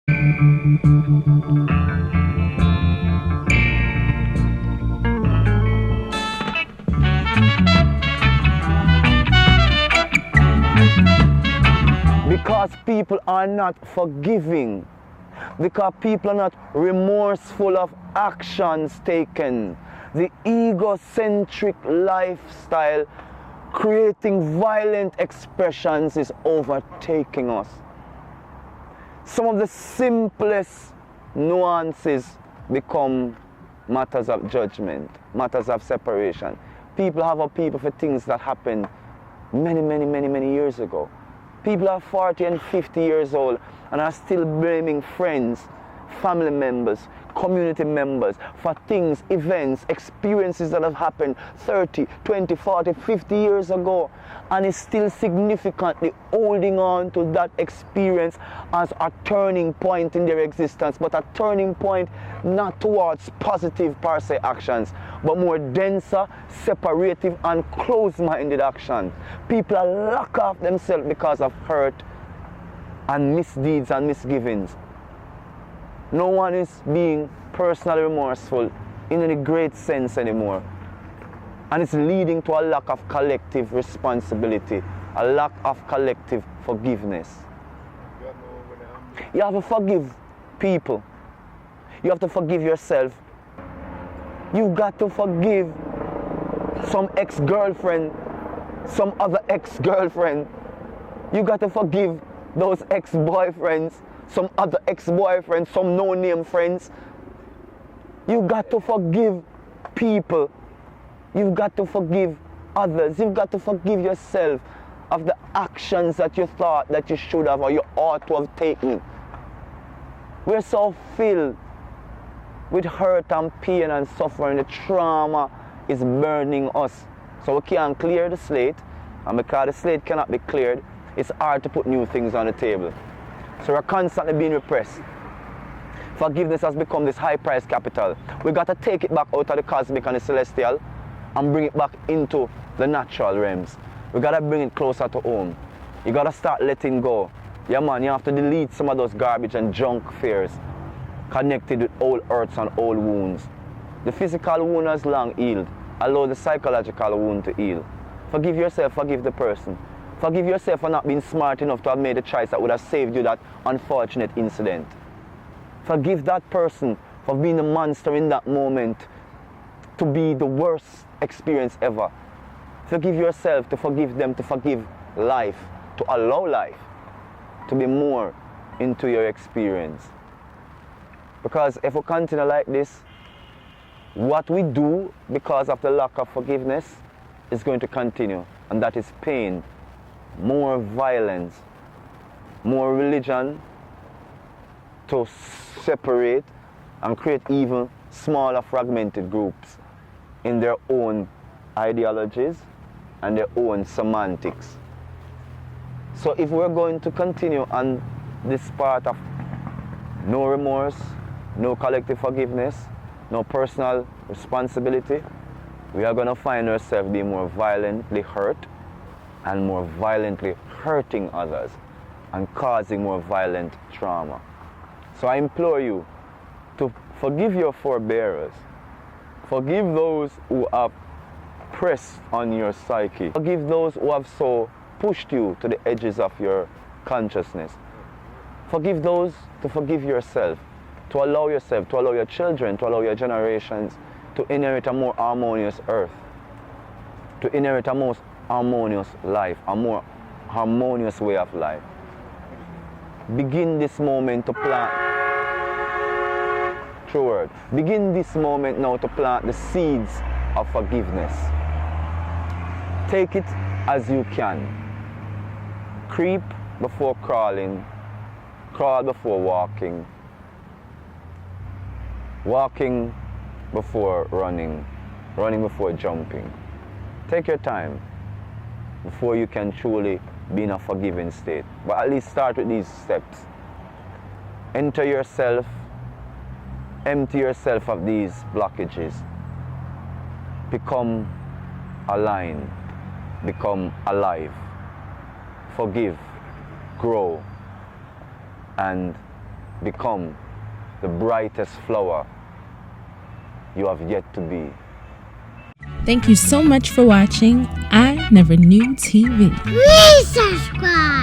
Because people are not forgiving, because people are not remorseful of actions taken. The egocentric lifestyle creating violent expressions is overtaking us. Some of the simplest nuances become matters of judgment, matters of separation. People have a people for things that happened many years ago. People are 40 and 50 years old and are still blaming friends, family members, community members for things, events, experiences that have happened 30, 20, 40, 50 years ago, and is still significantly holding on to that experience as a turning point in their existence, but a turning point not towards positive per se actions, but more denser, separative and close-minded action. People are locked off themselves because of hurt and misdeeds and misgivings. No one is being personally remorseful in any great sense anymore. And it's leading to a lack of collective responsibility, a lack of collective forgiveness. You have to forgive people. You have to forgive yourself. You've got to forgive some ex-girlfriend, some other ex-girlfriend. You got to forgive those ex-boyfriends, some other ex-boyfriends, some no-name friends. You've got to forgive people. You've got to forgive others. You've got to forgive yourself of the actions that you thought that you should have or you ought to have taken. We're so filled with hurt and pain and suffering. The trauma is burning us. So we can't clear the slate, and because the slate cannot be cleared, it's hard to put new things on the table. So we're constantly being repressed. Forgiveness has become this high price capital. We got to take it back out of the cosmic and the celestial and bring it back into the natural realms. We got to bring it closer to home. You got to start letting go. Yeah man, you have to delete some of those garbage and junk fears connected with old hurts and old wounds. The physical wound has long healed. Allow the psychological wound to heal. Forgive yourself, forgive the person. Forgive yourself for not being smart enough to have made a choice that would have saved you that unfortunate incident. Forgive that person for being the monster in that moment to be the worst experience ever. Forgive yourself to forgive them, to forgive life, to allow life to be more into your experience. Because if we continue like this, what we do because of the lack of forgiveness is going to continue, and that is pain, more violence, more religion to separate and create even smaller fragmented groups in their own ideologies and their own semantics. So if we're going to continue on this part of no remorse, no collective forgiveness, no personal responsibility, we are going to find ourselves being more violently hurt and more violently hurting others and causing more violent trauma. So I implore you to forgive your forebearers. Forgive those who have pressed on your psyche. Forgive those who have so pushed you to the edges of your consciousness. Forgive those to forgive yourself, to allow yourself, to allow your children, to allow your generations to inherit a more harmonious earth, to inherit a more harmonious life, a more harmonious way of life. Begin this moment to plant, true word, begin this moment now to plant the seeds of forgiveness. Take it as you can. Creep before crawling, crawl before walking, walking before running, running before jumping. Take your time before you can truly be in a forgiving state. But at least start with these steps. Enter yourself, empty yourself of these blockages. Become aligned, become alive. Forgive, grow, and become the brightest flower you have yet to be. Thank you so much for watching I Never Knew TV. Please subscribe.